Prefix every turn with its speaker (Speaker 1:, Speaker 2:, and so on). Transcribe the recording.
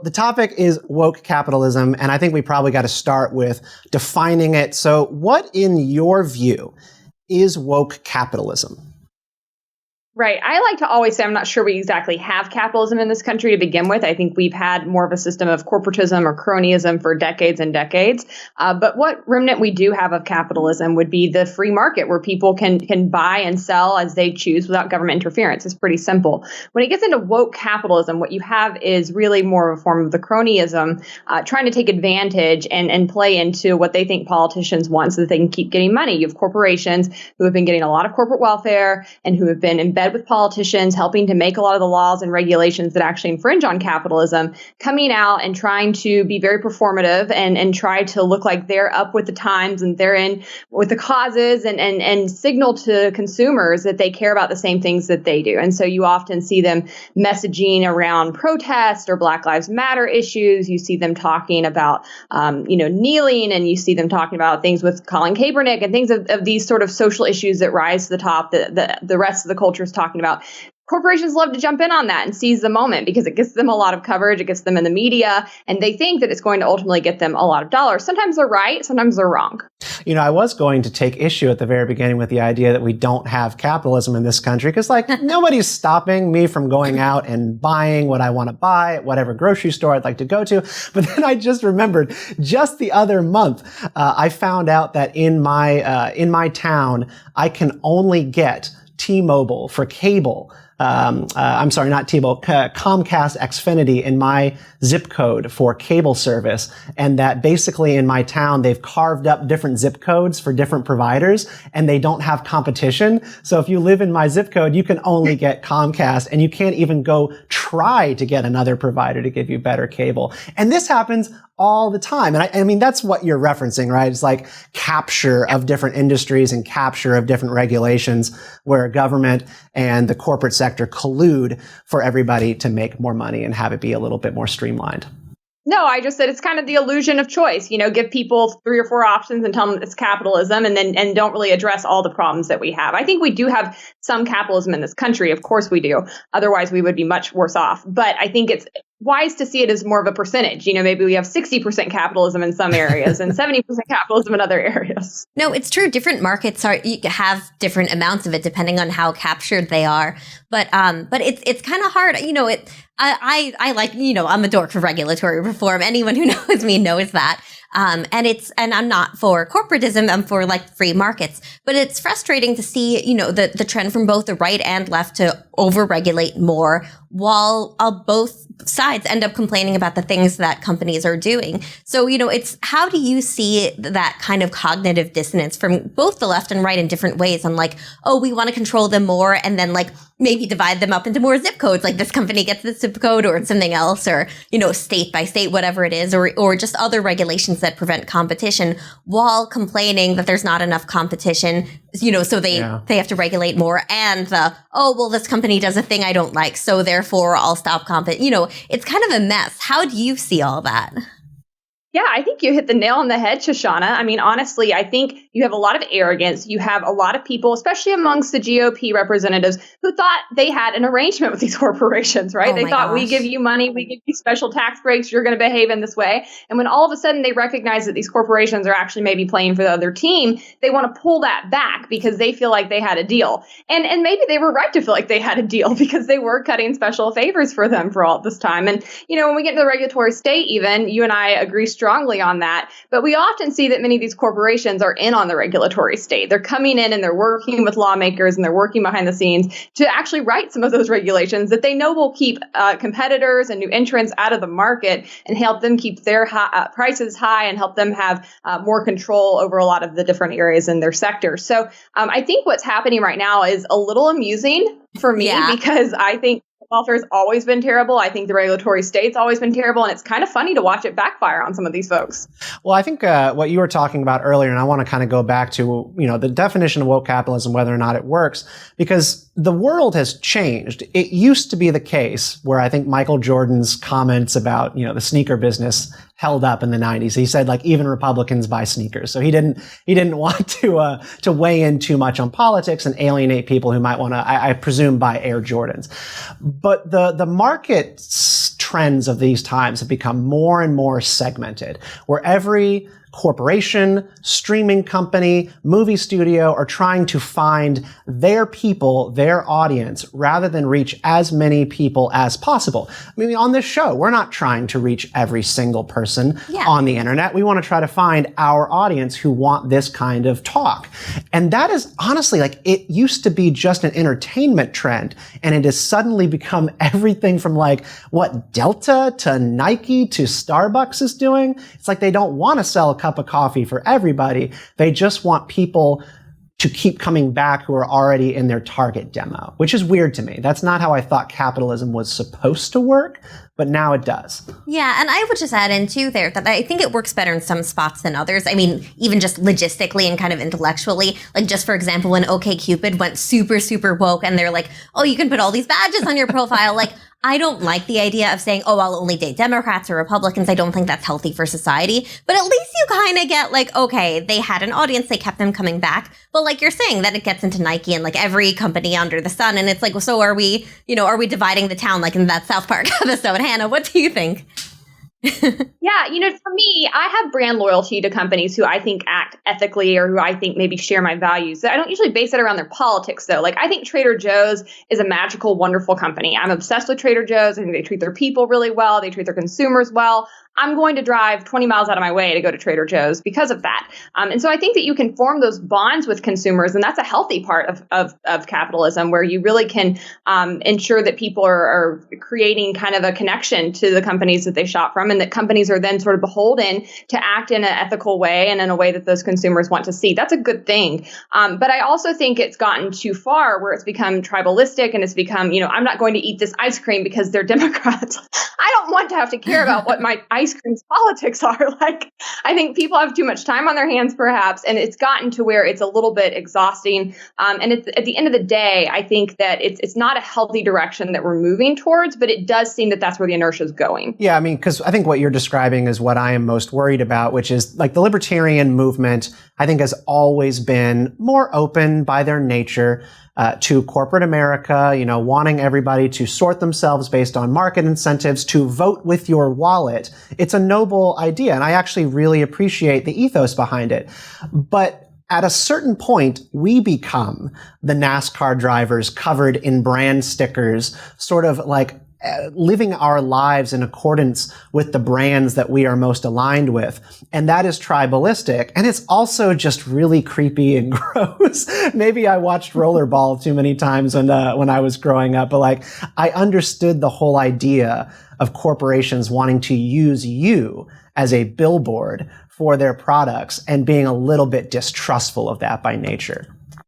Speaker 1: The topic is woke capitalism, and I think we probably got to start with defining it. So what, in your view, is woke capitalism?
Speaker 2: Right. I like to always say I'm not sure we exactly have capitalism in this country to begin with. I think we've had more of a system of corporatism or cronyism for decades and decades. But what remnant we do have of capitalism would be the free market, where people can buy and sell as they choose without government interference. It's pretty simple. When it gets into woke capitalism, what you have is really more of a form of the cronyism, trying to take advantage and play into what they think politicians want so that they can keep getting money. You have corporations who have been getting a lot of corporate welfare and who have been embedded with politicians, helping to make a lot of the laws and regulations that actually infringe on capitalism, coming out and trying to be very performative and try to look like they're up with the times and they're in with the causes and signal to consumers that they care about the same things that they do. And so you often see them messaging around protest or Black Lives Matter issues. You see them talking about, kneeling, and you see them talking about things with Colin Kaepernick and things of these sort of social issues that rise to the top that the rest of the culture is talking about. Corporations love to jump in on that and seize the moment because it gets them a lot of coverage, it gets them in the media, and they think that it's going to ultimately get them a lot of dollars. Sometimes they're right, sometimes they're wrong.
Speaker 1: I was going to take issue at the very beginning with the idea that we don't have capitalism in this country because, nobody's stopping me from going out and buying what I want to buy at whatever grocery store I'd like to go to. But then I just remembered, just the other month, I found out that in my town, I can only get T-Mobile for cable. I'm sorry, not T-Mobile, Comcast Xfinity in my zip code for cable service. And that basically in my town, they've carved up different zip codes for different providers and they don't have competition. So if you live in my zip code, you can only get Comcast and you can't even go try to get another provider to give you better cable. And this happens all the time. And I mean, that's what you're referencing, right? It's like capture of different industries and capture of different regulations where government and the corporate sector collude for everybody to make more money and have it be a little bit more streamlined.
Speaker 2: No, I just said it's kind of the illusion of choice. Give people 3 or 4 options and tell them it's capitalism and don't really address all the problems that we have. I think we do have some capitalism in this country. Of course we do. Otherwise, we would be much worse off. But I think it's wise to see it as more of a percentage. Maybe we have 60% capitalism in some areas and 70% capitalism in other areas.
Speaker 3: No, it's true. Different markets have different amounts of it depending on how captured they are. But it's kind of hard. I like, I'm a dork for regulatory reform. Anyone who knows me knows that. And I'm not for corporatism. I'm for free markets, but it's frustrating to see, the trend from both the right and left to overregulate more while both sides end up complaining about the things that companies are doing. So, it's how do you see that kind of cognitive dissonance from both the left and right in different ways on we want to control them more and then maybe divide them up into more zip codes, like this company gets this zip code or it's something else or, state by state, whatever it is, or just other regulations that prevent competition while complaining that there's not enough competition, so they have to regulate more and this company does a thing I don't like, so therefore I'll stop it's kind of a mess. How do you see all that?
Speaker 2: Yeah, I think you hit the nail on the head, Shoshana. I mean, honestly, I think you have a lot of arrogance. You have a lot of people, especially amongst the GOP representatives, who thought they had an arrangement with these corporations, right? They thought, we give you money, we give you special tax breaks, you're going to behave in this way. And when all of a sudden they recognize that these corporations are actually maybe playing for the other team, they want to pull that back because they feel like they had a deal. And maybe they were right to feel like they had a deal because they were cutting special favors for them for all this time. And, when we get to the regulatory state, even, you and I agree strongly on that. But we often see that many of these corporations are in on the regulatory state. They're coming in and they're working with lawmakers and they're working behind the scenes to actually write some of those regulations that they know will keep competitors and new entrants out of the market and help them keep their prices high and help them have more control over a lot of the different areas in their sector. So I think what's happening right now is a little amusing for me because I think welfare has always been terrible. I think the regulatory state's always been terrible. And it's kind of funny to watch it backfire on some of these folks.
Speaker 1: Well, I think what you were talking about earlier, and I want to kind of go back to, the definition of woke capitalism, whether or not it works, because the world has changed. It used to be the case where I think Michael Jordan's comments about, the sneaker business held up in the 90s. He said even Republicans buy sneakers. So he didn't want to weigh in too much on politics and alienate people who might want to, I presume, buy Air Jordans. But the market trends of these times have become more and more segmented, where every corporation, streaming company, movie studio are trying to find their people, their audience, rather than reach as many people as possible. I mean, on this show, we're not trying to reach every single person on the internet. We want to try to find our audience who want this kind of talk. And that is honestly, like, it used to be just an entertainment trend, and it has suddenly become everything from like what Delta to Nike to Starbucks is doing. It's like they don't want to sell a cup of coffee for everybody. They just want people to keep coming back who are already in their target demo, which is weird to me. That's not how I thought capitalism was supposed to work, but now it does.
Speaker 3: Yeah, and I would just add in too there that I think it works better in some spots than others. I mean, even just logistically and kind of intellectually, like just for example, when OkCupid went super, super woke and they're like, oh, you can put all these badges on your profile. Like, I don't like the idea of saying, oh, I'll only date Democrats or Republicans. I don't think that's healthy for society. But at least you kind of get like, okay, they had an audience, they kept them coming back. But like you're saying, that it gets into Nike and like every company under the sun. And it's like, so are we dividing the town like in that South Park episode? Hannah, what do you think?
Speaker 2: Yeah, for me, I have brand loyalty to companies who I think act ethically or who I think maybe share my values. I don't usually base it around their politics, though. Like, I think Trader Joe's is a magical, wonderful company. I'm obsessed with Trader Joe's. I think they treat their people really well. They treat their consumers well. I'm going to drive 20 miles out of my way to go to Trader Joe's because of that. And so I think that you can form those bonds with consumers, and that's a healthy part of capitalism, where you really can ensure that people are creating kind of a connection to the companies that they shop from, and that companies are then sort of beholden to act in an ethical way and in a way that those consumers want to see. That's a good thing. But I also think it's gotten too far where it's become tribalistic, and it's become, I'm not going to eat this ice cream because they're Democrats. I don't want to have to care about what my ice cream's politics are. Like, I think people have too much time on their hands, perhaps, and it's gotten to where it's a little bit exhausting. And it's, at the end of the day, I think that it's not a healthy direction that we're moving towards, but it does seem that that's where the inertia is going.
Speaker 1: Yeah, I mean, because I think what you're describing is what I am most worried about, which is like the libertarian movement, I think, has always been more open by their nature to corporate America, wanting everybody to sort themselves based on market incentives, to vote with your wallet. It's a noble idea, and I actually really appreciate the ethos behind it. But at a certain point, we become the NASCAR drivers covered in brand stickers, sort of like living our lives in accordance with the brands that we are most aligned with. And that is tribalistic. And it's also just really creepy and gross. Maybe I watched Rollerball too many times when I was growing up, but like, I understood the whole idea of corporations wanting to use you as a billboard for their products and being a little bit distrustful of that by nature.